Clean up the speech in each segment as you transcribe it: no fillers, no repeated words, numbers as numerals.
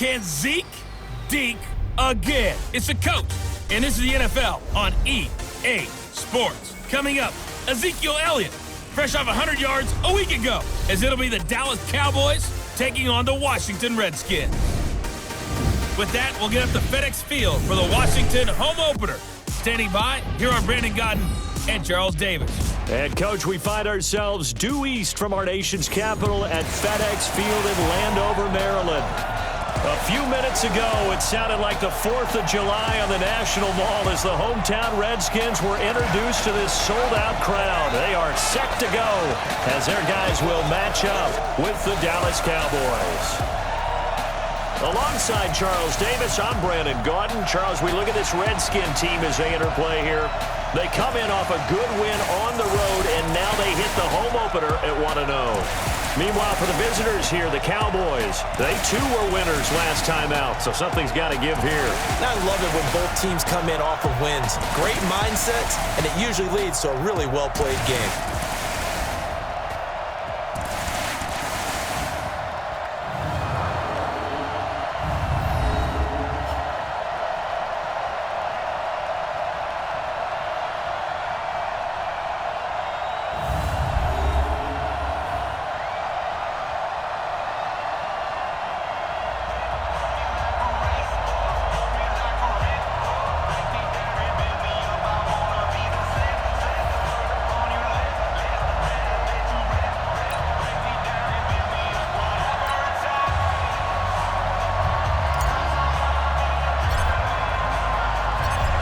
Can Zeke deke again? It's the coach, and this is the NFL on EA Sports. Coming up, Ezekiel Elliott, fresh off 100 yards a week ago, as it'll be the Dallas Cowboys taking on the Washington Redskins. With that, we'll get up to FedEx Field for the Washington home opener. Standing by, here are Brandon Godden and Charles Davis. And, Coach, we find ourselves due east from our nation's capital at FedEx Field in Landover, Maryland. A few minutes ago, it sounded like the 4th of July on the National Mall as the hometown Redskins were introduced to this sold-out crowd. They are set to go as their guys will match up with the Dallas Cowboys. Alongside Charles Davis, I'm Brandon Gaudin. Charles, we look at this Redskin team as they interplay here. They come in off a good win on the road, and now they hit the home opener at 1-0. Meanwhile, for the visitors here, the Cowboys, they too were winners last time out, so something's got to give here. I love it when both teams come in off of wins. Great mindsets, and it usually leads to a really well-played game.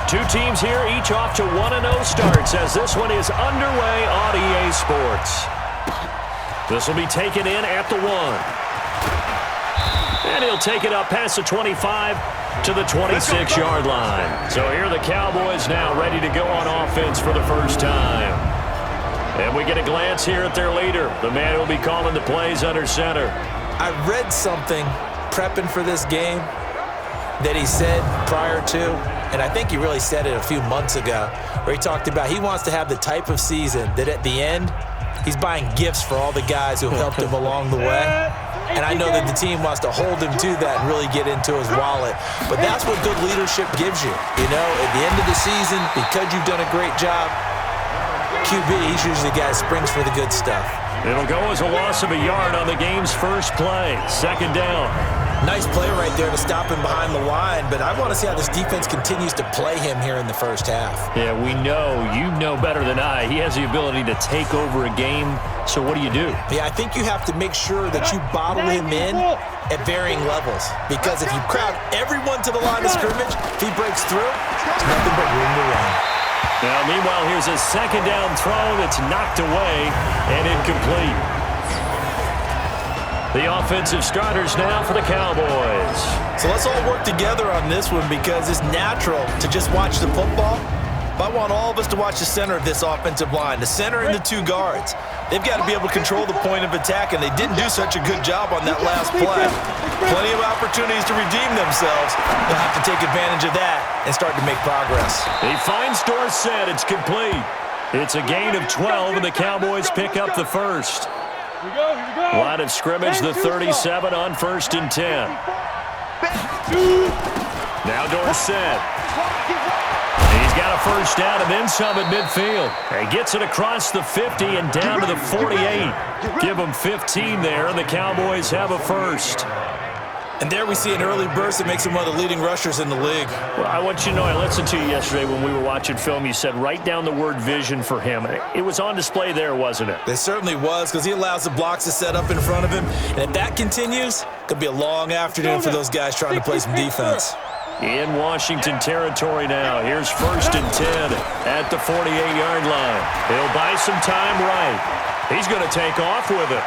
Two teams here, each off to 1-0 starts as this one is underway on EA Sports. This will be taken in at the 1. And he'll take it up past the 25 to the 26-yard line. So here are the Cowboys now ready to go on offense for the first time. And we get a glance here at their leader, the man who will be calling the plays under center. I read something prepping for this game that he said prior to, and I think he really said it a few months ago, where he talked about he wants to have the type of season that at the end, he's buying gifts for all the guys who have helped him along the way. And I know that the team wants to hold him to that and really get into his wallet. But that's what good leadership gives you. You know, at the end of the season, because you've done a great job, QB, he's usually the guy that springs for the good stuff. It'll go as a loss of a yard on the game's first play. Second down. Nice play right there to stop him behind the line, but I want to see how this defense continues to play him here in the first half. Yeah, we know. You know better than I. He has the ability to take over a game, so what do you do? Yeah, I think you have to make sure that you bottle him in at varying levels, because if you crowd everyone to the line of scrimmage, if he breaks through, there's nothing but room to run. Now, meanwhile, here's a second down throw that's knocked away and incomplete. The offensive starters now for the Cowboys. So let's all work together on this one because it's natural to just watch the football. But I want all of us to watch the center of this offensive line, the center and the two guards. They've got to be able to control the point of attack, and they didn't do such a good job on that last play. Plenty of opportunities to redeem themselves. They'll have to take advantage of that and start to make progress. He finds Dorsett. It's complete. It's a gain of 12, and the Cowboys pick up the first. Line of scrimmage, the 37 on 1st and 10. Now Dorsett. He's got a first down and then some at midfield. He gets it across the 50 and down to the 48. Give him 15 there, and the Cowboys have a first. And there we see an early burst that makes him one of the leading rushers in the league. Well, I want you to know, I listened to you yesterday when we were watching film. You said write down the word vision for him. It was on display there, wasn't it? It certainly was, because he allows the blocks to set up in front of him. And if that continues, it could be a long afternoon for those guys trying to play some defense. In Washington territory now. Here's 1st and 10 at the 48-yard line. He'll buy some time right. He's going to take off with it.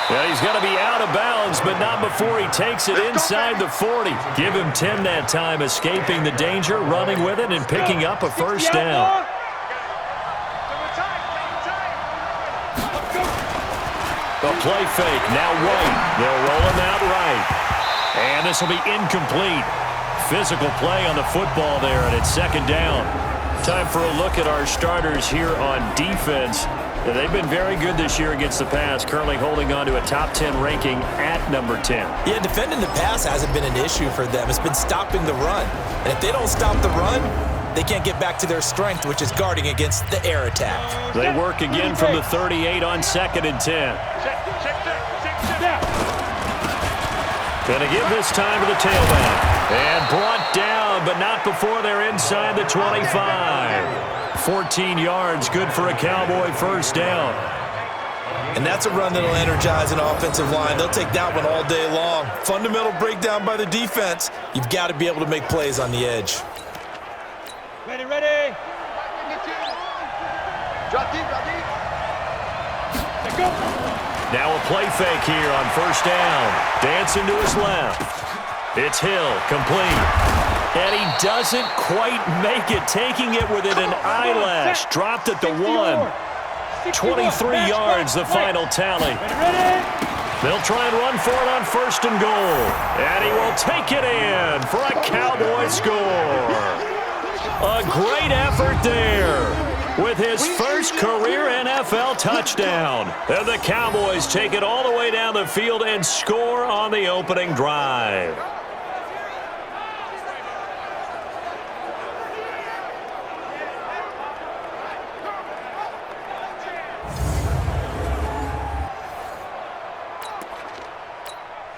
Well, he's going to be out of bounds, but not before he takes it inside the 40. Give him 10 that time, escaping the danger, running with it, and picking up a first down. The play fake, now White. They'll roll him out right. And this will be incomplete. Physical play on the football there, and it's second down. Time for a look at our starters here on defense. They've been very good this year against the pass, currently holding on to a top 10 ranking at number 10. Yeah, defending the pass hasn't been an issue for them. It's been stopping the run. And if they don't stop the run, they can't get back to their strength, which is guarding against the air attack. They work again from the 38 on 2nd and 10. Going to give this time to the tailback. And brought down, but not before they're inside the 25. 14 yards, good for a Cowboy first down. And that's a run that'll energize an offensive line. They'll take that one all day long. Fundamental breakdown by the defense. You've got to be able to make plays on the edge. Ready, ready. Drop deep, drop deep. Let's go. Now a play fake here on first down. Dancing to his left. It's Hill, complete. And he doesn't quite make it, taking it within an eyelash. Dropped at the 1. 23 yards, the final tally. They'll try and run for it on first and goal. And he will take it in for a Cowboy score. A great effort there with his first career NFL touchdown. And the Cowboys take it all the way down the field and score on the opening drive.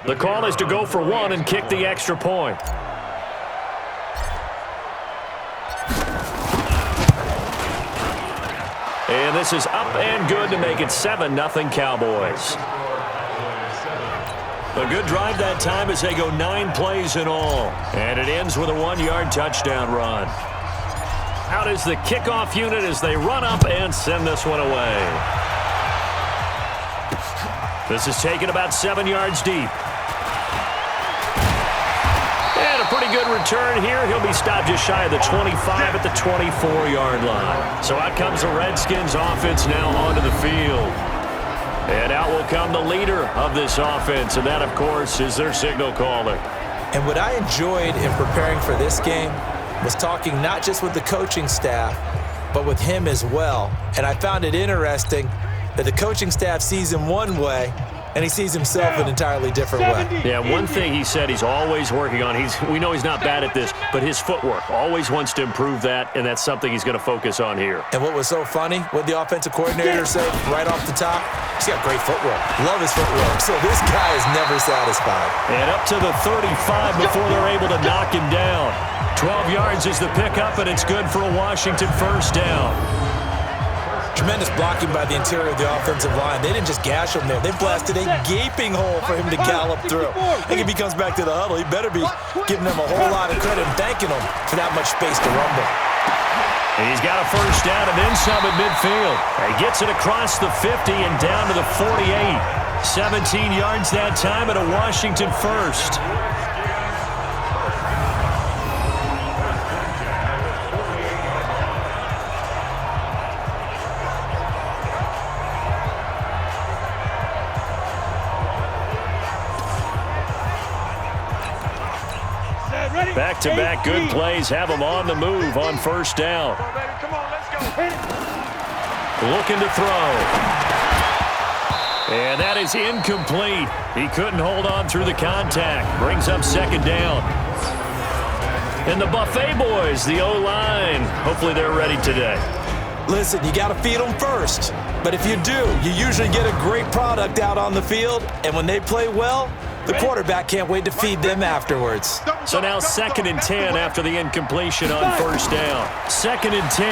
The call is to go for one and kick the extra point. And this is up and good to make it 7-0 Cowboys. A good drive that time as they go 9 plays in all. And it ends with a 1-yard touchdown run. Out is the kickoff unit as they run up and send this one away. This is taken about 7 yards deep. And a pretty good return here. He'll be stopped just shy of the 25 at the 24-yard line. So out comes the Redskins offense now onto the field. And out will come the leader of this offense, and that, of course, is their signal caller. And what I enjoyed in preparing for this game was talking not just with the coaching staff, but with him as well. And I found it interesting that the coaching staff sees him one way, and he sees himself an entirely different way. Yeah, one thing he said he's always working on, we know he's not bad at this, but his footwork, always wants to improve that, and that's something he's going to focus on here. And what was so funny, what the offensive coordinator said right off the top, he's got great footwork. Love his footwork. So this guy is never satisfied. And up to the 35 before they're able to knock him down. 12 yards is the pickup, and it's good for a Washington first down. Tremendous blocking by the interior of the offensive line. They didn't just gash him there. They blasted a gaping hole for him to gallop through. I think if he comes back to the huddle, he better be giving them a whole lot of credit and thanking them for that much space to rumble. And he's got a first down and then some at midfield. He gets it across the 50 and down to the 48. 17 yards that time and a Washington first. Back-to-back good plays have them on the move on first down. Come on, let's go. Looking to throw. And that is incomplete. He couldn't hold on through the contact. Brings up second down. And the Buffet boys, the O-line, hopefully they're ready today. Listen, you got to feed them first. But if you do, you usually get a great product out on the field. And when they play well, the quarterback can't wait to feed them afterwards. So now 2nd and 10 after the incompletion on first down. 2nd and 10.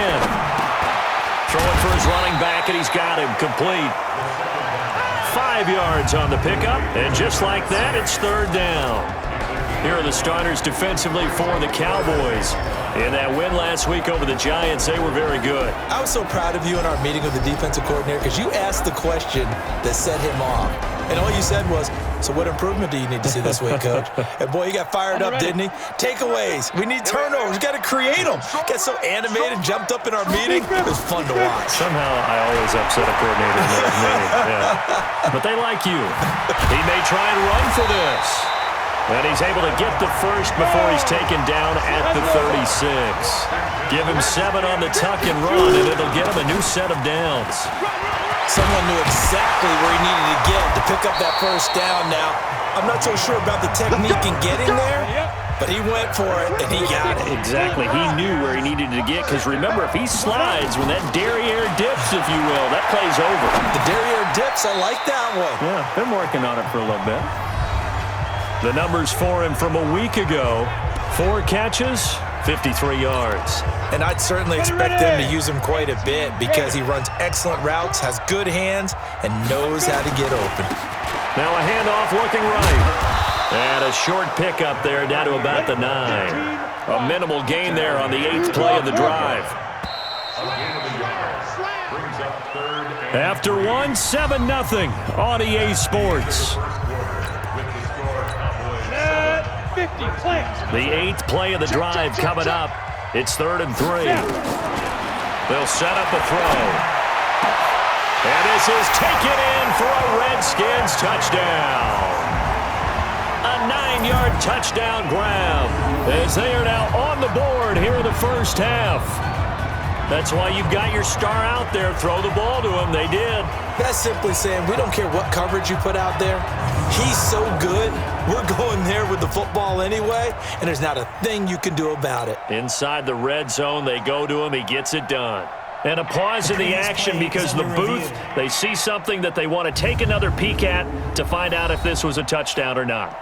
Throwing for his running back, and he's got him complete. 5 yards on the pickup, and just like that, it's third down. Here are the starters defensively for the Cowboys. In that win last week over the Giants, they were very good. I was so proud of you in our meeting with the defensive coordinator because you asked the question that set him off. And all you said was, so what improvement do you need to see this week, Coach? And boy, he got fired up, didn't he? Takeaways. We need turnovers. We got to create them. Got so animated, jumped up in our meeting. It was fun to watch. Somehow I always upset a coordinator in their meeting. Yeah. But they like you. He may try and run for this. And he's able to get the first before he's taken down at the 36. Give him 7 on the tuck and run, and it'll get him a new set of downs. Someone knew exactly where he needed to get to pick up that first down now. I'm not so sure about the technique in getting there, but he went for it, and he got it. Exactly. He knew where he needed to get, because remember, if he slides when that derriere dips, if you will, that play's over. The derriere dips, I like that one. Yeah, been working on it for a little bit. The numbers for him from a week ago: 4 catches, 53 yards. And I'd certainly expect them to use him quite a bit because he runs excellent routes, has good hands, and knows how to get open. Now a handoff looking right. And a short pickup there down to about the 9. A minimal gain there on the 8th play of the drive. After 1, 7-0 on EA Sports. The 8th play of the drive coming up. It's 3rd and 3. They'll set up a throw. And this is taken in for a Redskins touchdown. A 9-yard touchdown grab as they are now on the board here in the first half. That's why you've got your star out there. Throw the ball to him. They did. That's simply saying we don't care what coverage you put out there. He's so good. We're going there with the football anyway, and there's not a thing you can do about it. Inside the red zone, they go to him. He gets it done. And a pause in the action because the booth, they see something that they want to take another peek at to find out if this was a touchdown or not.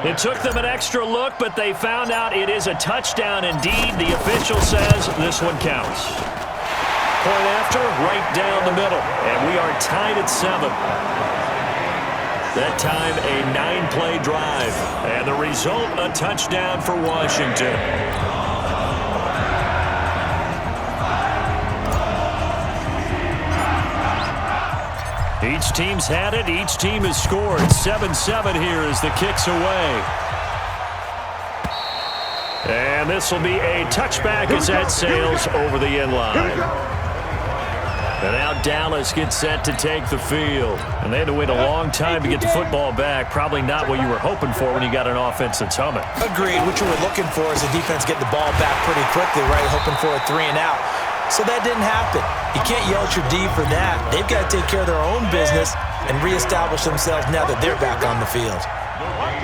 It took them an extra look, but they found out it is a touchdown indeed. The official says this one counts. Point after, right down the middle. And we are tied at 7. That time, a 9-play drive. And the result, a touchdown for Washington. Each team's had it. Each team has scored. 7-7 here as the kick's away. And this will be a touchback as that sails over the end line. And now Dallas gets set to take the field. And they had to wait a long time to get the football back. Probably not what you were hoping for when you got an offense that's humming. Agreed. What you were looking for is the defense get the ball back pretty quickly, right? Hoping for a 3 and out. So that didn't happen. You can't yell at your D for that. They've got to take care of their own business and reestablish themselves now that they're back on the field.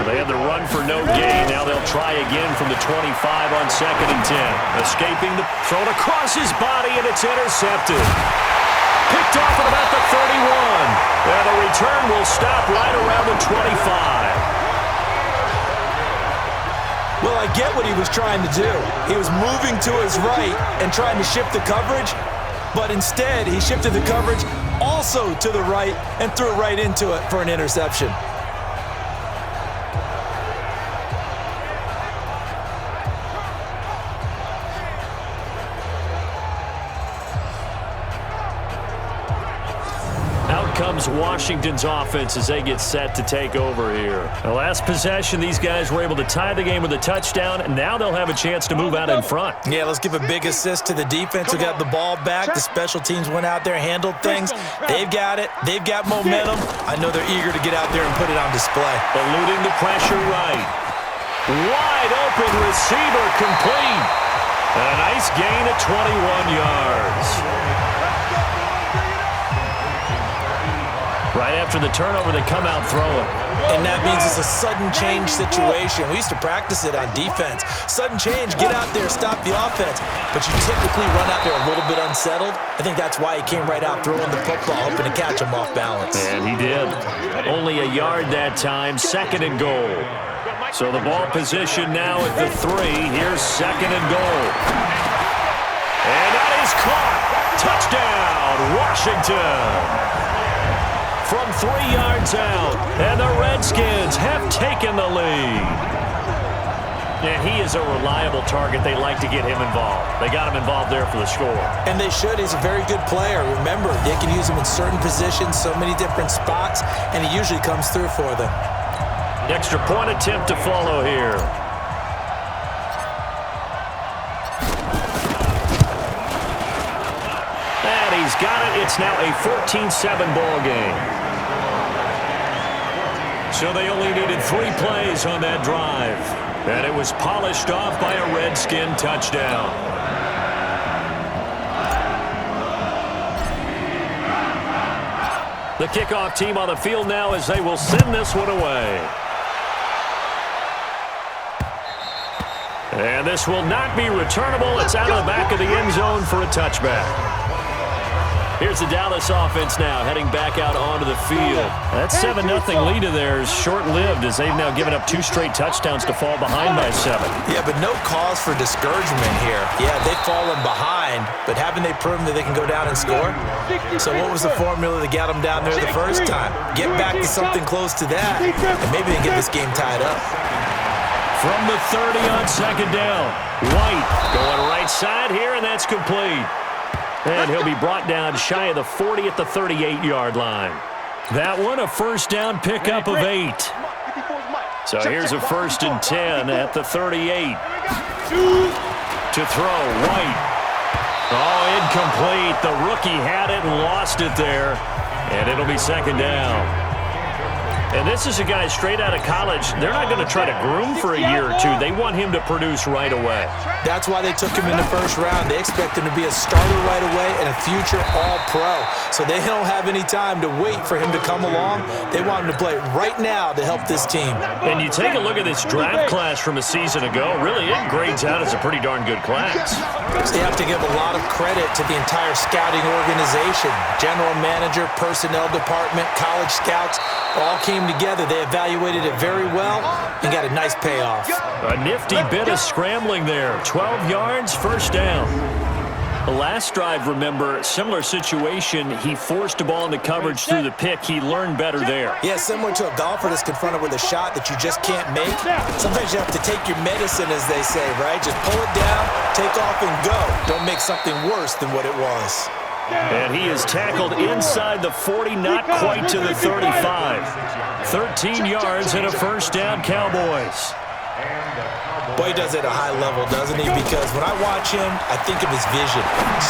They had the run for no gain. Now they'll try again from the 25 on 2nd and 10. Escaping the throw across his body, and it's intercepted. Picked off at about the 31. And the return will stop right around the 25. Well, I get what he was trying to do. He was moving to his right and trying to shift the coverage, but instead he shifted the coverage also to the right and threw it right into it for an interception. Comes Washington's offense as they get set to take over here. The last possession, these guys were able to tie the game with a touchdown, and now they'll have a chance to move out in front. Yeah, let's give a big assist to the defense who got the ball back. The special teams went out there, handled things. They've got it. They've got momentum. I know they're eager to get out there and put it on display. Eluding the pressure right. Wide open receiver complete. And a nice gain at 21 yards. Right after the turnover, they come out throwing. And that means it's a sudden change situation. We used to practice it on defense. Sudden change, get out there, stop the offense. But you typically run out there a little bit unsettled. I think that's why he came right out throwing the football, hoping to catch him off balance. And he did. Only a yard that time, 2nd and goal. So the ball position now at the 3. Here's 2nd and goal. And that is caught. Touchdown, Washington. From 3 yards out, and the Redskins have taken the lead. And he is a reliable target. They like to get him involved. They got him involved there for the score. And they should. He's a very good player. Remember, they can use him in certain positions, so many different spots, and he usually comes through for them. Extra point attempt to follow here. And he's got it. It's now a 14-7 ball game. So they only needed 3 plays on that drive. And it was polished off by a Redskin touchdown. The kickoff team on the field now as they will send this one away. And this will not be returnable. It's out of the back of the end zone for a touchback. Here's the Dallas offense now heading back out onto the field. That 7-0 lead of theirs short-lived as they've now given up 2 straight touchdowns to fall behind by 7. Yeah, but no cause for discouragement here. Yeah, they've fallen behind, but haven't they proven that they can go down and score? So what was the formula that got them down there the first time? Get back to something close to that, and maybe they can get this game tied up. From the 30 on second down, White going right side here, and that's complete. And he'll be brought down shy of the 40 at the 38-yard line. That one, a first down pickup of 8. So here's a 1st and 10 at the 38. To throw, White. Oh, incomplete. The rookie had it and lost it there. And it'll be second down. And this is a guy straight out of college. They're not going to try to groom for a year or 2. They want him to produce right away. That's why they took him in the first round. They expect him to be a starter right away and a future all-pro. So they don't have any time to wait for him to come along. They want him to play right now to help this team. And you take a look at this draft class from a season ago. Really, it grades out as a pretty darn good class. So you have to give a lot of credit to the entire scouting organization. General manager, personnel department, college scouts, all came together. They evaluated it very well and got a nice payoff. A nifty bit of scrambling there. 12 yards, first down. The last drive, remember, similar situation. He forced a ball into coverage through the pick. He learned better there. Yeah, similar to a golfer that's confronted with a shot that you just can't make. Sometimes you have to take your medicine, as they say, right? Just pull it down, take off, and go. Don't make something worse than what it was. And he is tackled inside the 40, not quite to the 35. 13 yards and a first down, Cowboys. Boy, he does it at a high level, doesn't he? Because when I watch him, I think of his vision.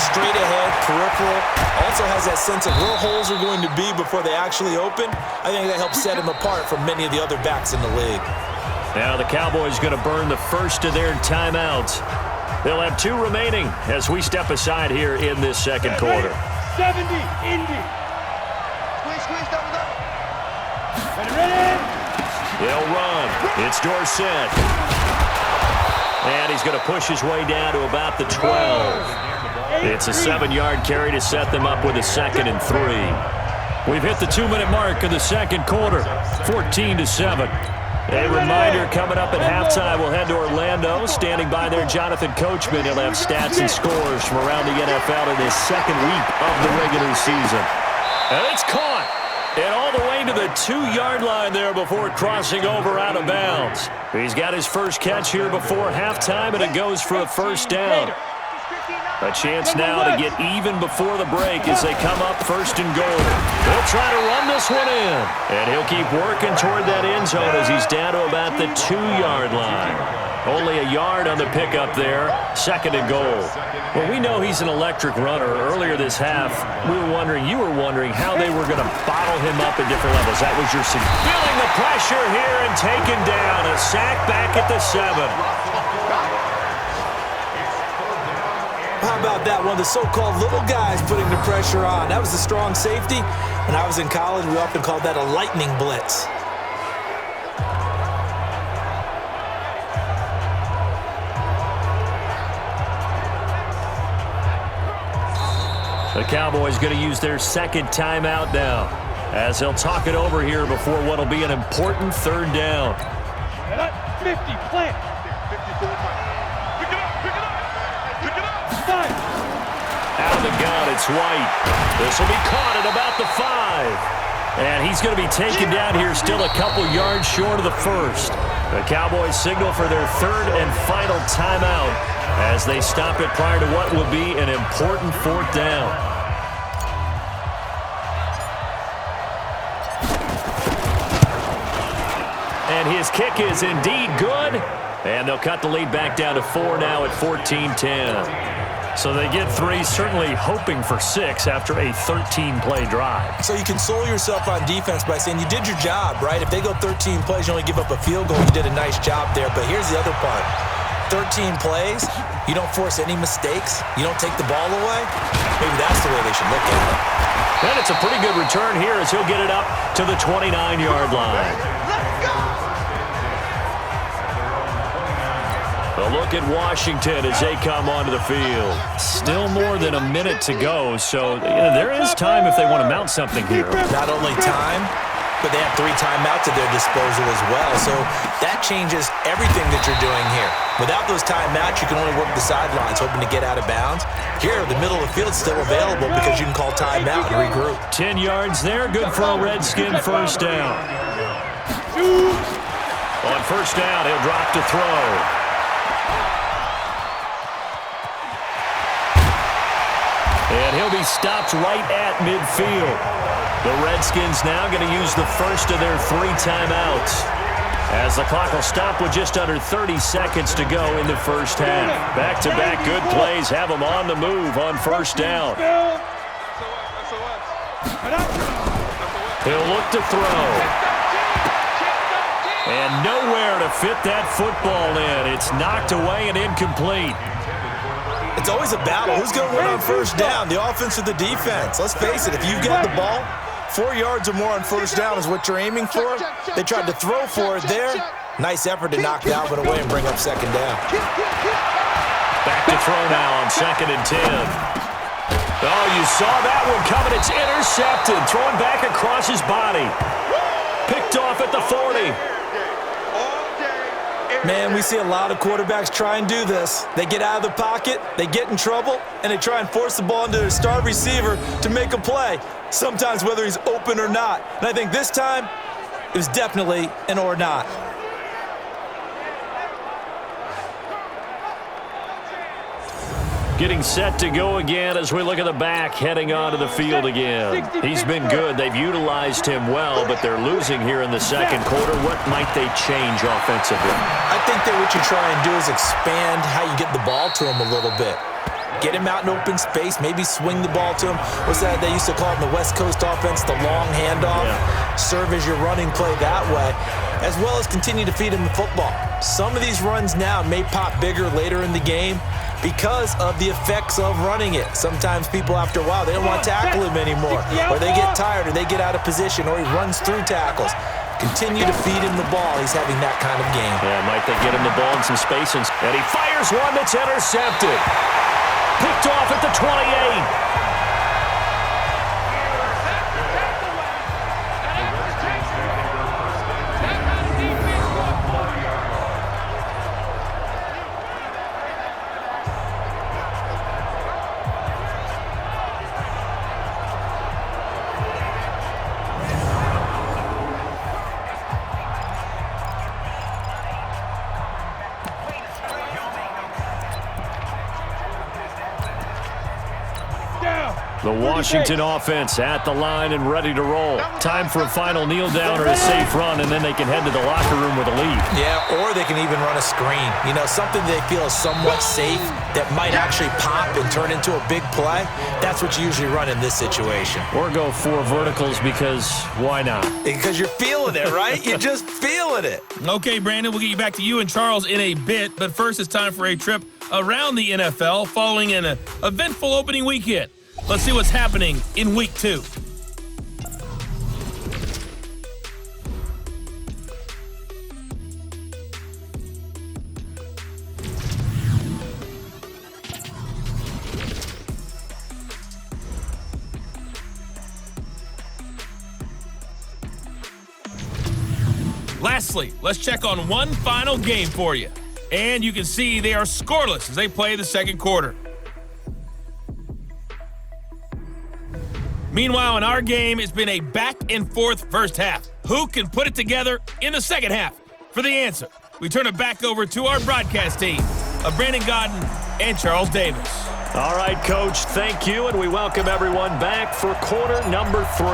Straight ahead, peripheral. Also has that sense of where holes are going to be before they actually open. I think that helps set him apart from many of the other backs in the league. Now the Cowboys going to burn the first of their timeouts. They'll have 2 remaining as we step aside here in this second quarter. 70, Indy. Squeeze, double up. Ready. They'll run. It's Dorsett. And he's going to push his way down to about the 12. It's a 7-yard carry to set them up with a 2nd and 3. We've hit the 2-minute mark of the second quarter, 14-7. A reminder coming up at halftime, we'll head to Orlando. Standing by there, Jonathan Coachman. He'll have stats and scores from around the NFL in his second week of the regular season. And it's caught. And all the way to the 2-yard line there before crossing over out of bounds. He's got his first catch here before halftime, and it goes for a first down. A chance now to get even before the break as they come up 1st and goal. They'll try to run this one in. And he'll keep working toward that end zone as he's down to about the 2-yard line. Only a yard on the pickup there. 2nd and goal. Well, we know he's an electric runner. Earlier this half, you were wondering how they were going to bottle him up at different levels. That was your feeling the pressure here and taken down. A sack back at the 7. How about that? One of the so-called little guys putting the pressure on. That was a strong safety. When I was in college, we often called that a lightning blitz. The Cowboys going to use their 2nd timeout now as they'll talk it over here before what will be an important 3rd down. 50, plant. Out of the gun, it's White. This will be caught at about the 5. And he's going to be taken down here still a couple yards short of the first. The Cowboys signal for their third and final timeout as they stop it prior to what will be an important fourth down. And his kick is indeed good. And they'll cut the lead back down to 4 now at 14-10. So they get 3, certainly hoping for 6 after a 13-play drive. So you console yourself on defense by saying you did your job, right? If they go 13 plays, you only give up a field goal, you did a nice job there. But here's the other part. 13 plays, you don't force any mistakes, you don't take the ball away. Maybe that's the way they should look at it. And it's a pretty good return here as he'll get it up to the 29-yard line. A look at Washington as they come onto the field. Still more than a minute to go, so there is time if they want to mount something here. Not only time, but they have 3 timeouts at their disposal as well, so that changes everything that you're doing here. Without those timeouts, you can only work the sidelines, hoping to get out of bounds. Here, the middle of the field's still available because you can call timeout and regroup. 10 yards there, good for a Redskin first down. On first down, he'll drop to throw. And he'll be stopped right at midfield. The Redskins now going to use the first of their 3 timeouts, as the clock will stop with just under 30 seconds to go in the first half. Back-to-back good plays have them on the move on first down. He'll look to throw. And nowhere to fit that football in. It's knocked away and incomplete. It's always a battle. Who's going to win on first down, the offense or the defense? Let's face it, if you've got the ball, 4 yards or more on first down is what you're aiming for. They tried to throw for it there. Nice effort to knock Dalvin away and bring up second down. Back to throw now on 2nd and 10. Oh, you saw that one coming. It's intercepted. Thrown back across his body. Picked off at the 40. Man, we see a lot of quarterbacks try and do this. They get out of the pocket, they get in trouble, and they try and force the ball into their star receiver to make a play, sometimes whether he's open or not. And I think this time, it was definitely an or not. Getting set to go again as we look at the back heading onto the field again. He's been good. They've utilized him well, but they're losing here in the second quarter. What might they change offensively? I think that what you try and do is expand how you get the ball to him a little bit. Get him out in open space, maybe swing the ball to him. What's that they used to call it in the West Coast offense, the long handoff? Yeah. Serve as your running play that way, as well as continue to feed him the football. Some of these runs now may pop bigger later in the game because of the effects of running it. Sometimes people, after a while, they don't want to tackle him anymore, or they get tired, or they get out of position, or he runs through tackles. Continue to feed him the ball. He's having that kind of game. Yeah, might they get him the ball in some space, and he fires one that's intercepted. Picked off at the 28. The Washington offense at the line and ready to roll. Time for a final kneel down or a safe run, and then they can head to the locker room with a lead. Yeah, or they can even run a screen. You know, something they feel is somewhat safe that might actually pop and turn into a big play. That's what you usually run in this situation. Or go 4 verticals because why not? Because you're feeling it, right? You're just feeling it. Okay, Brandon, we'll get you back to you and Charles in a bit, but first it's time for a trip around the NFL following an eventful opening weekend. Let's see what's happening in Week 2. Lastly, let's check on one final game for you. And you can see they are scoreless as they play the second quarter. Meanwhile, in our game, it's been a back-and-forth first half. Who can put it together in the second half? For the answer, we turn it back over to our broadcast team of Brandon Godden and Charles Davis. All right, Coach, thank you, and we welcome everyone back for quarter number 3.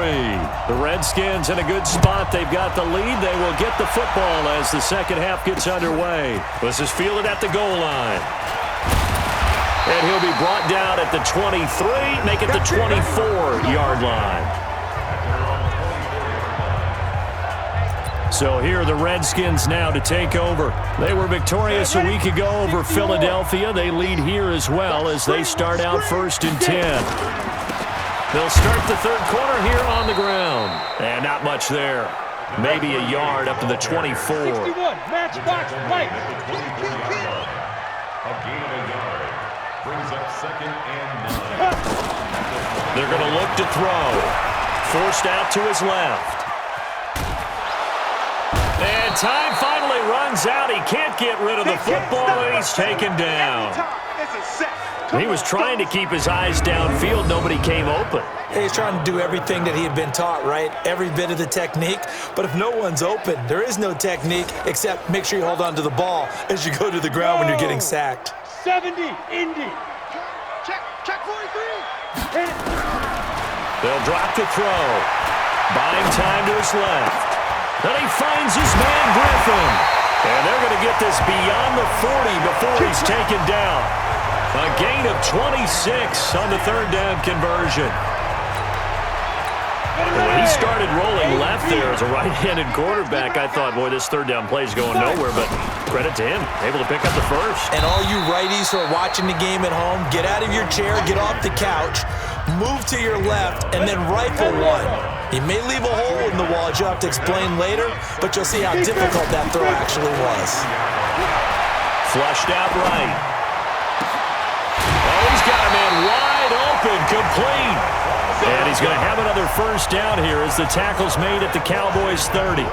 The Redskins in a good spot. They've got the lead. They will get the football as the second half gets underway. This is fielded at the goal line. And he'll be brought down at the 23, make it the 24-yard line. So here are the Redskins now to take over. They were victorious a week ago over Philadelphia. They lead here as well as they start out 1st and 10. They'll start the third quarter here on the ground. And not much there. Maybe a yard up to the 24. 61, match box, right. A gain of a yard. Brings up 2nd and 9. They're going to look to throw. Forced out to his left. And time finally runs out. He can't get rid of the football, and he's taken down. He was trying to keep his eyes downfield. Nobody came open. He's trying to do everything that he had been taught, right? Every bit of the technique. But if no one's open, there is no technique except make sure you hold on to the ball as you go to the ground when you're getting sacked. 70, Indy. Check 43. They'll drop to throw. Buying time to his left. Then he finds his man, Griffin. And they're going to get this beyond the 40 before he's taken down. A gain of 26 on the third down conversion. When he started rolling left there as a right-handed quarterback, I thought, boy, this third down play is going nowhere, but credit to him, able to pick up the first. And all you righties who are watching the game at home, get out of your chair, get off the couch, move to your left, and then rifle one. He may leave a hole in the wall, as you'll have to explain later, but you'll see how difficult that throw actually was. Flushed out right. Oh, he's got a man wide open, complete. And he's going to have another first down here as the tackle's made at the Cowboys 30.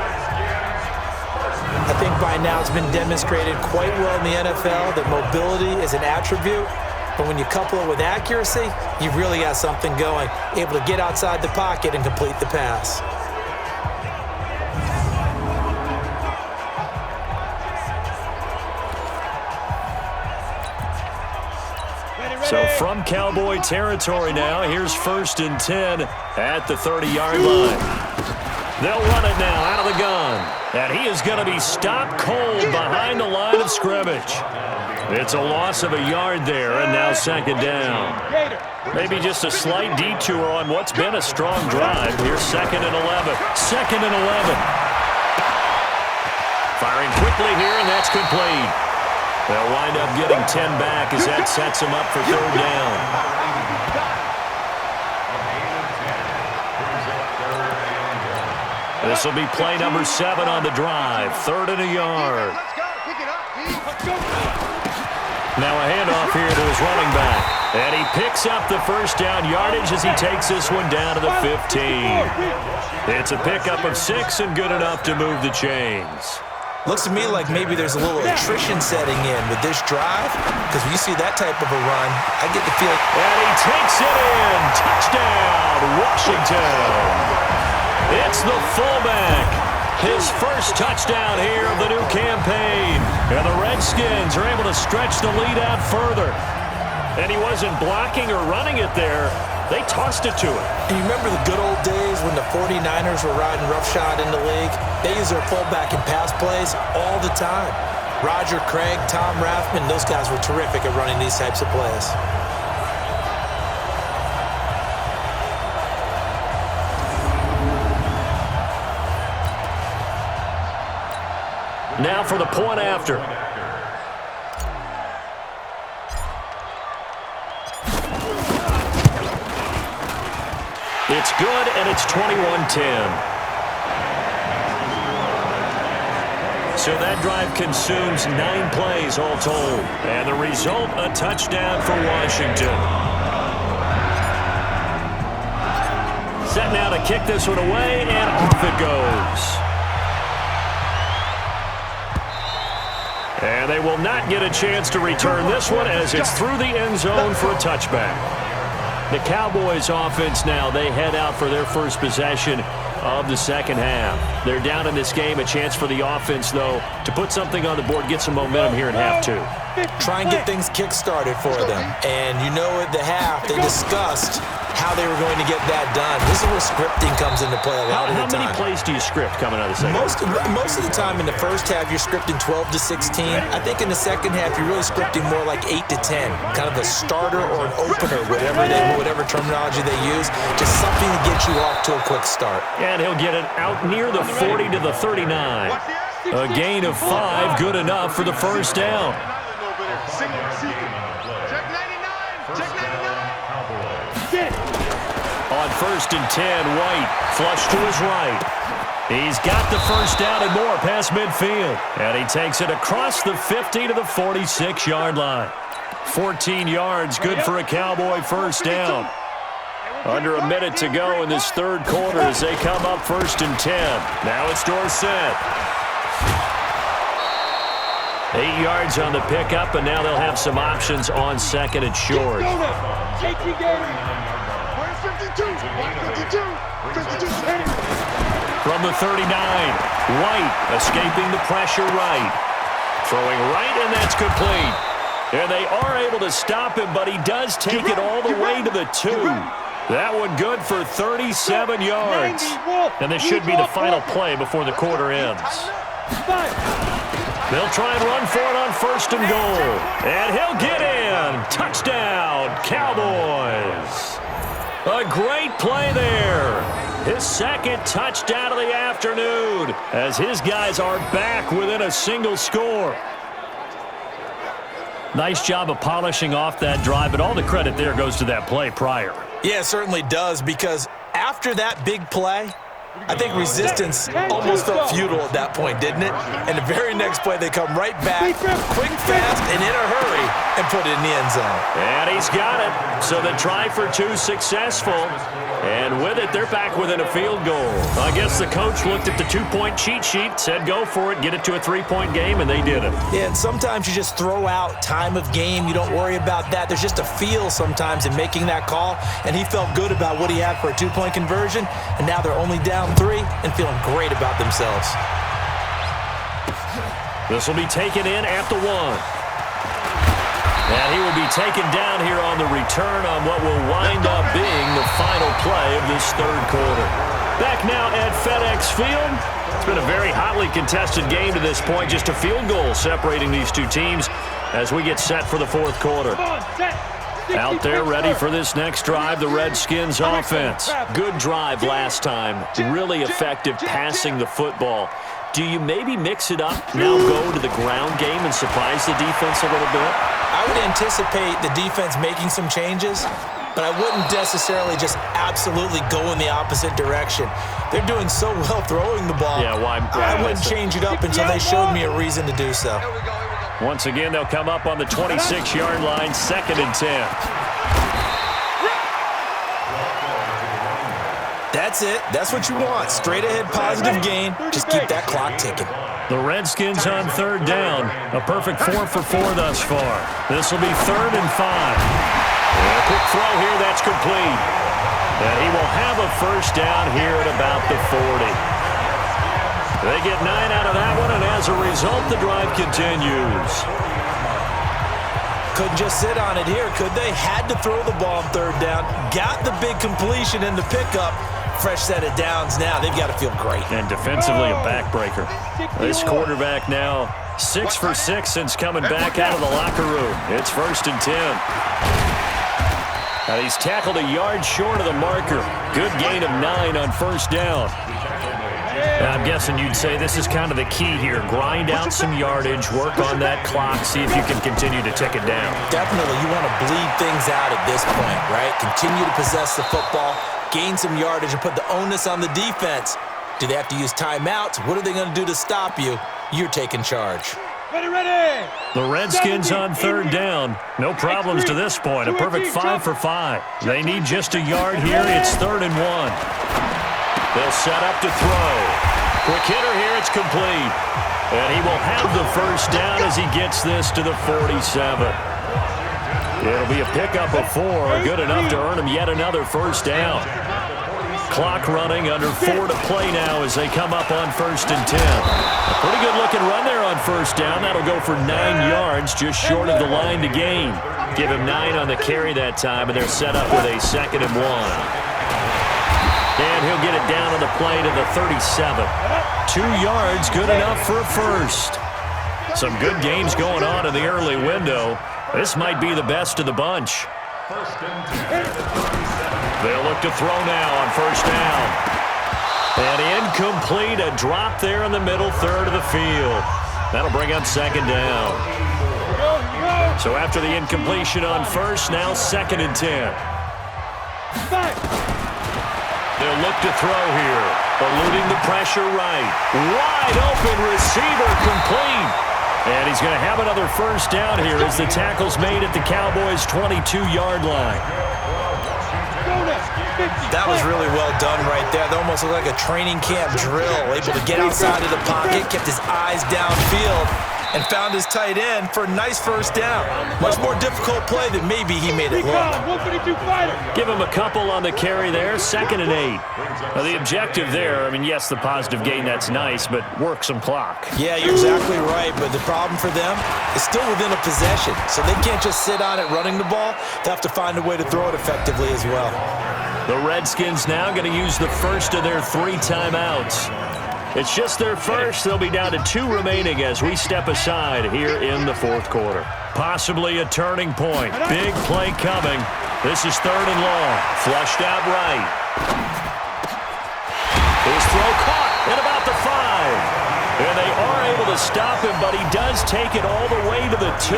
I think by now it's been demonstrated quite well in the NFL that mobility is an attribute. But when you couple it with accuracy, you've really got something going, able to get outside the pocket and complete the pass. So from Cowboy territory now, here's 1st and 10 at the 30-yard line. They'll run it now out of the gun. And he is going to be stopped cold behind the line of scrimmage. It's a loss of a yard there, and now 2nd down. Maybe just a slight detour on what's been a strong drive. Here's 2nd and 11. 2nd and 11. Firing quickly here, and that's complete. They'll wind up getting 10 back as that sets them up for 3rd down. This will be play number 7 on the drive. 3rd and a yard. Now a handoff here to his running back. And he picks up the first down yardage as he takes this one down to the 15. It's a pickup of 6 and good enough to move the chains. Looks to me like maybe there's a little attrition setting in with this drive, because when you see that type of a run, I get the feeling. And he takes it in. Touchdown, Washington. It's the fullback. His first touchdown here of the new campaign. And the Redskins are able to stretch the lead out further. And he wasn't blocking or running it there. They tossed it to him. And you remember the good old days when the 49ers were riding roughshod in the league? They used their fullback in pass plays all the time. Roger Craig, Tom Rathman, those guys were terrific at running these types of plays. Now for the point after. It's good, and it's 21-10. So that drive consumes 9 plays all told. And the result, a touchdown for Washington. Set now to kick this one away, and off it goes. And they will not get a chance to return this one as it's through the end zone for a touchback. The Cowboys offense now, they head out for their first possession of the second half. They're down in this game. A chance for the offense, though, to put something on the board, get some momentum here in half two. Try and get things kick-started for them. And you know at the half, they discussed how they were going to get that done. This is where scripting comes into play a lot of the time. How many plays do you script coming out of the second half? Most of the time in the first half, you're scripting 12 to 16. I think in the second half, you're really scripting more like 8 to 10. Kind of a starter or an opener, whatever terminology they use. Just something to get you off to a quick start. And he'll get it out near the 40 to the 39. A gain of 5, good enough for the first down. On 1st and 10, White flush to his right. He's got the first down and more past midfield. And he takes it across the 50 to the 46-yard line. 14 yards, good for a Cowboy first down. Under a minute to go in this third quarter as they come up 1st and 10. Now it's Dorsett. 8 yards on the pickup, and now they'll have some options on 2nd and short. From the 39, White escaping the pressure right. Throwing right, and that's complete. And they are able to stop him, but he does take it all the way to the 2. That one good for 37 yards. And this should be the final play before the quarter ends. They'll try and run for it on 1st and goal. And he'll get in. Touchdown, Cowboys. A great play there. His second touchdown of the afternoon as his guys are back within a single score. Nice job of polishing off that drive, but all the credit there goes to that play prior. Yeah, it certainly does, because after that big play, I think resistance almost felt futile at that point, didn't it? And the very next play, they come right back, quick, fast, and in a hurry, and put it in the end zone. And he's got it. So the try for 2 successful. And with it, they're back within a field goal. I guess the coach looked at the 2-point cheat sheet, said go for it, get it to a 3-point game, and they did it. Yeah, and sometimes you just throw out time of game. You don't worry about that. There's just a feel sometimes in making that call, and he felt good about what he had for a 2-point conversion, and now they're only down 3 and feeling great about themselves. This will be taken in at the 1. And he will be taken down here on the return on what will wind up being the final play of this third quarter. Back now at FedEx Field. It's been a very hotly contested game to this point. Just a field goal separating these two teams as we get set for the fourth quarter. Out there ready for this next drive, the Redskins offense. Good drive last time. Really effective passing the football. Do you maybe mix it up, now go to the ground game and surprise the defense a little bit? I would anticipate the defense making some changes, but I wouldn't necessarily just absolutely go in the opposite direction. They're doing so well throwing the ball. Yeah, well, I wouldn't change it up until they showed me a reason to do so. Once again, they'll come up on the 26-yard line, 2nd and 10. That's it. That's what you want. Straight ahead positive gain. Just keep that clock ticking. The Redskins on 3rd down. A perfect 4 for 4 thus far. This will be 3rd and 5. A quick throw here. That's complete. And he will have a first down here at about the 40. They get 9 out of that one, and as a result, the drive continues. Couldn't just sit on it here, could they? Had to throw the ball on 3rd down. Got the big completion in the pickup. Fresh set of downs now. They've got to feel great. And defensively, a backbreaker. This quarterback now 6 for 6 since coming back out of the locker room. It's 1st and 10. And he's tackled a yard short of the marker. Good gain of 9 on 1st down. And I'm guessing you'd say this is kind of the key here. Grind out some yardage, work on that clock, see if you can continue to tick it down. Definitely. You want to bleed things out at this point, right? Continue to possess the football, gain some yardage, and put the onus on the defense. Do they have to use timeouts? What are they going to do to stop you? You're taking charge. Ready. The Redskins on 3rd down. No problems to this point. A perfect 5 for 5. They need just a yard here. It's 3rd and 1. They'll set up to throw. Quick hitter here. It's complete. And he will have the first down as he gets this to the 47. It'll be a pickup of 4, good enough to earn him yet another first down. Clock running, under 4 to play now as they come up on 1st and 10. A pretty good-looking run there on first down. That'll go for 9 yards, just short of the line to gain. Give him 9 on the carry that time, and they're set up with a 2nd and 1. And he'll get it down on the play to the 37. 2 yards, good enough for a first. Some good games going on in the early window. This might be the best of the bunch. They'll look to throw now on first down. And incomplete, a drop there in the middle third of the field. That'll bring up 2nd down. So after the incompletion on first, now 2nd and 10. They'll look to throw here. Eluding the pressure right. Wide open receiver complete. And he's going to have another first down here as the tackle's made at the Cowboys' 22-yard line. That was really well done right there. That almost looked like a training camp drill. Able to get outside of the pocket, kept his eyes downfield, and found his tight end for a nice first down. Much more difficult play than maybe he made it look. Give him a couple on the carry there, 2nd and 8. Now the objective there, I mean, yes, the positive gain, that's nice, but work some clock. Yeah, you're exactly right, but the problem for them is still within a possession, so they can't just sit on it running the ball. They have to find a way to throw it effectively as well. The Redskins now going to use the first of their 3 timeouts. It's just their first. They'll be down to 2 remaining as we step aside here in the 4th quarter. Possibly a turning point. Big play coming. This is 3rd and long. Flushed out right. His throw caught at about the 5. And they are able to stop him, but he does take it all the way to the 2.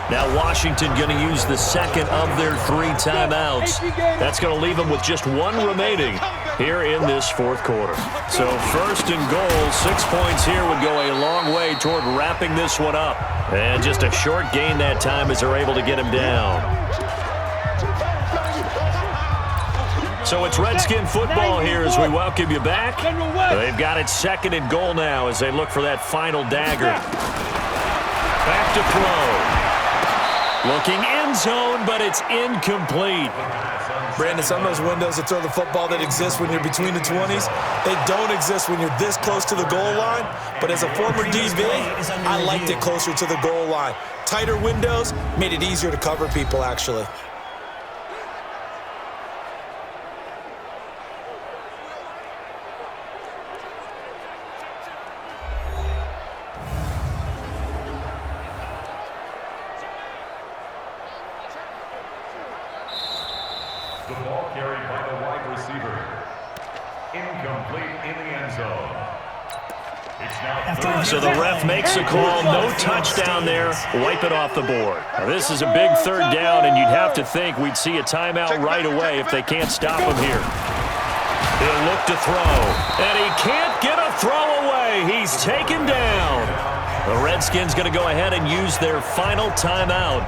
Now Washington going to use the 2nd of their 3 timeouts. That's going to leave them with just 1 remaining here in this 4th quarter. So 1st and goal, 6 points here would go a long way toward wrapping this one up. And just a short gain that time as they're able to get him down. So it's Redskin football here as we welcome you back. They've got it 2nd and goal now as they look for that final dagger. Back to throw. Looking end zone, but it's incomplete. Brandon, some of those windows to throw the football that exist when you're between the 20s, they don't exist when you're this close to the goal line. But as a former DB, I liked it closer to the goal line. Tighter windows made it easier to cover people, actually. The ball carried by the wide receiver. Incomplete in the end zone. It's now so the ref makes a call. No touchdown there. Wipe it off the board. Now, this is a big 3rd down, and you'd have to think we'd see a timeout right away if they can't stop him here. He'll look to throw, and he can't get a throw away. He's taken down. The Redskins going to go ahead and use their final timeout.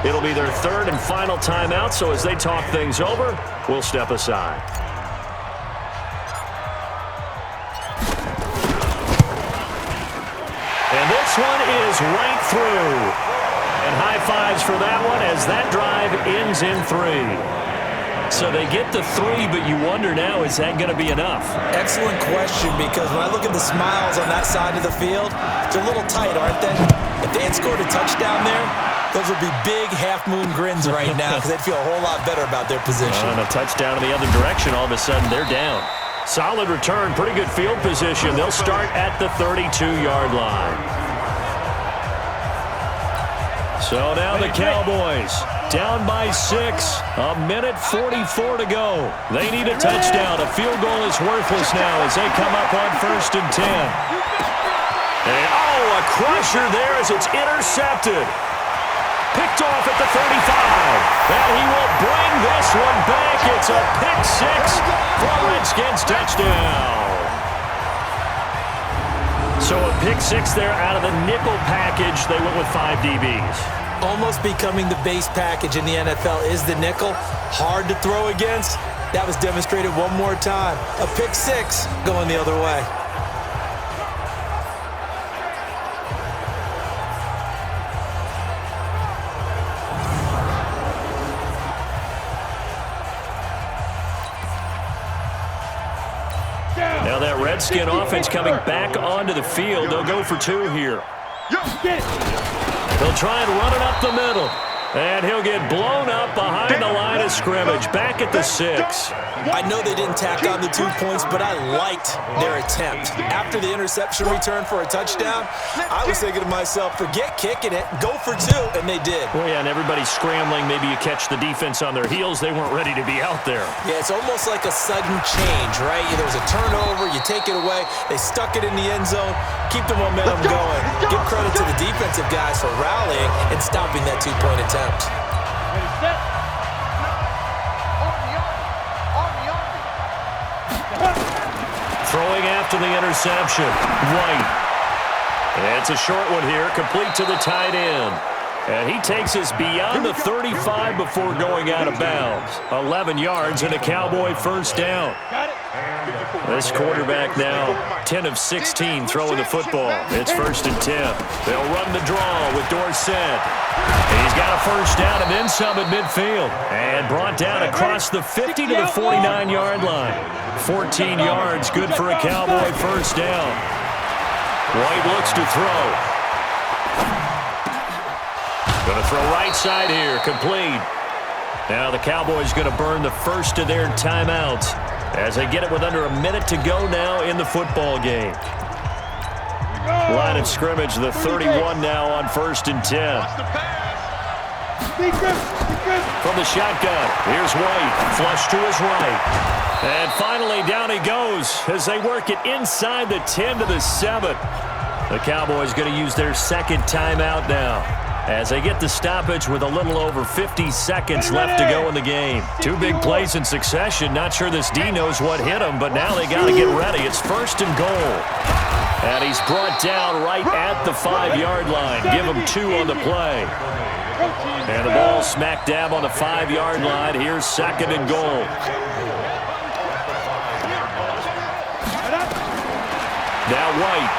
It'll be their 3rd and final timeout, so as they talk things over, we'll step aside. And this one is right through. And high fives for that one as that drive ends in 3. So they get the 3, but you wonder now, is that going to be enough? Excellent question, because when I look at the smiles on that side of the field, they're a little tight, aren't they? If they had scored a touchdown there, those would be big half-moon grins right now because they'd feel a whole lot better about their position. And a touchdown in the other direction, all of a sudden they're down. Solid return, pretty good field position. They'll start at the 32-yard line. So now the Cowboys down by 6. A minute 44 to go. They need a touchdown. A field goal is worthless now as they come up on 1st and 10. And, a crusher there as it's intercepted. Picked off at the 35. And he will bring this one back. It's a pick 6 for Redskins touchdown. So a pick 6 there out of the nickel package. They went with 5 DBs. Almost becoming the base package in the NFL is the nickel. Hard to throw against. That was demonstrated one more time. A pick 6 going the other way. Redskin offense coming back onto the field. They'll go for 2 here. They'll try and run it up the middle. And he'll get blown up behind the line of scrimmage, back at the 6. I know they didn't tack on the 2 points, but I liked their attempt. After the interception return for a touchdown, I was thinking to myself, forget kicking it, go for 2, and they did. Well, yeah, and everybody's scrambling. Maybe you catch the defense on their heels. They weren't ready to be out there. Yeah, it's almost like a sudden change, right? There's a turnover, you take it away, they stuck it in the end zone, keep the momentum going. Give credit to the defensive guys for rallying and stopping that 2-point attempt. Throwing after the interception. White. It's a short one here, complete to the tight end. And he takes us beyond the 35 before going out of bounds. 11 yards and a Cowboy first down. This quarterback now 10 of 16 throwing the football. It's 1st and 10. They'll run the draw with Dorsett. He's got a first down and then some at midfield. And brought down across the 50 to the 49-yard line. 14 yards, good for a Cowboy first down. White looks to throw. Going to throw right side here, complete. Now the Cowboys going to burn the first of their timeouts as they get it with under a minute to go now in the football game. Line of scrimmage, the 31 now on 1st and 10. From the shotgun, here's White, flush to his right. And finally down he goes as they work it inside the 10 to the 7. The Cowboys going to use their second timeout now as they get the stoppage with a little over 50 seconds left to go in the game. 2 big plays in succession. Not sure this D knows what hit him, but now they got to get ready. It's 1st and goal. And he's brought down right at the 5-yard line. Give him 2 on the play. And the ball smack dab on the 5-yard line. Here's 2nd and goal. Now White.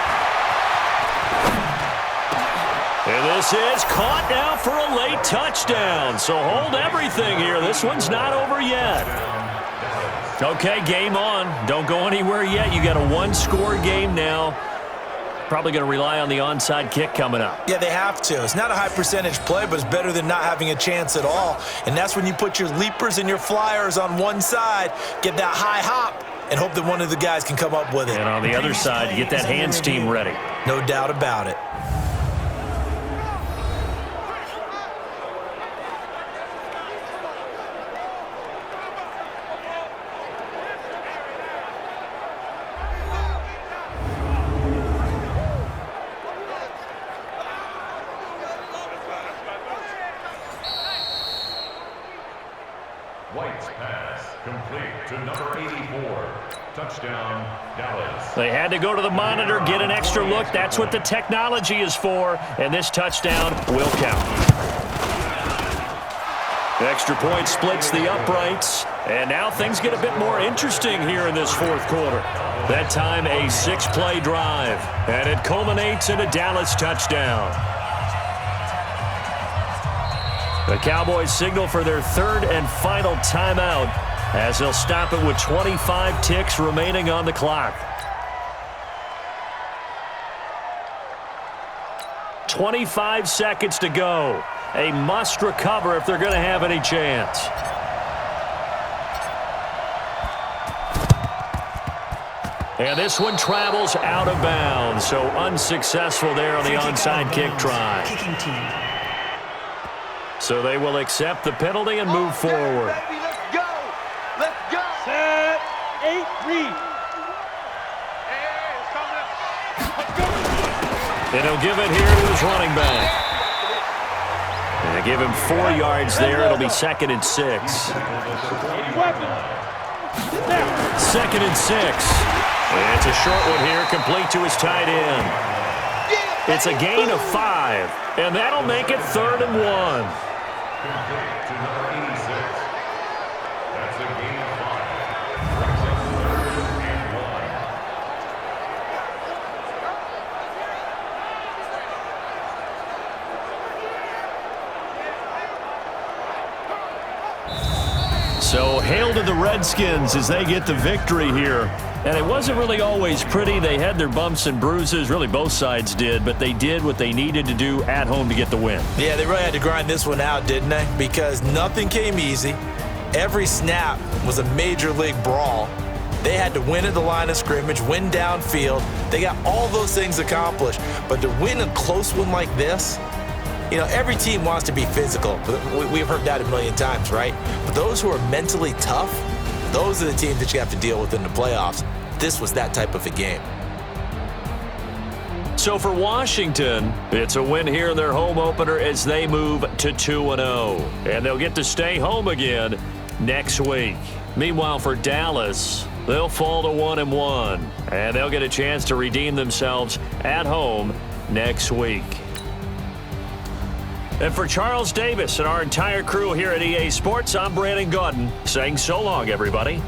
And this is caught now for a late touchdown. So hold everything here. This one's not over yet. Okay, game on. Don't go anywhere yet. You got a 1-score game now. Probably going to rely on the onside kick coming up. Yeah, they have to. It's not a high percentage play, but it's better than not having a chance at all. And that's when you put your leapers and your flyers on one side, get that high hop, and hope that one of the guys can come up with it. And on the other side, you get that hands team ready. No doubt about it. White's pass complete to number 84. Touchdown, Dallas. They had to go to the monitor, get an extra look. That's what the technology is for, and this touchdown will count. The extra point splits the uprights, and now things get a bit more interesting here in this 4th quarter. That time a 6-play drive, and it culminates in a Dallas touchdown. The Cowboys signal for their 3rd and final timeout as they'll stop it with 25 ticks remaining on the clock. 25 seconds to go. A must recover if they're going to have any chance. And this one travels out of bounds, so unsuccessful there on the onside kick try. So they will accept the penalty and move forward. Let's go. Let's go. Set. 8, read. And he'll give it here to his running back. And they give him 4 yards there. It'll be 2nd and 6. 2nd and 6. And it's a short one here, complete to his tight end. It's a gain of 5, and that'll make it 3rd and 1. Complete to number 86. That's a gain of 5. So hail to the Redskins as they get the victory here. And it wasn't really always pretty. They had their bumps and bruises. Really, both sides did. But they did what they needed to do at home to get the win. Yeah, they really had to grind this one out, didn't they? Because nothing came easy. Every snap was a major league brawl. They had to win at the line of scrimmage, win downfield. They got all those things accomplished. But to win a close one like this, you know, every team wants to be physical. We've heard that a million times, right? But those who are mentally tough, those are the teams that you have to deal with in the playoffs. This was that type of a game. So for Washington, it's a win here in their home opener as they move to 2-0. And they'll get to stay home again next week. Meanwhile, for Dallas, they'll fall to 1-1. And they'll get a chance to redeem themselves at home next week. And for Charles Davis and our entire crew here at EA Sports, I'm Brandon Gaudin saying so long, everybody.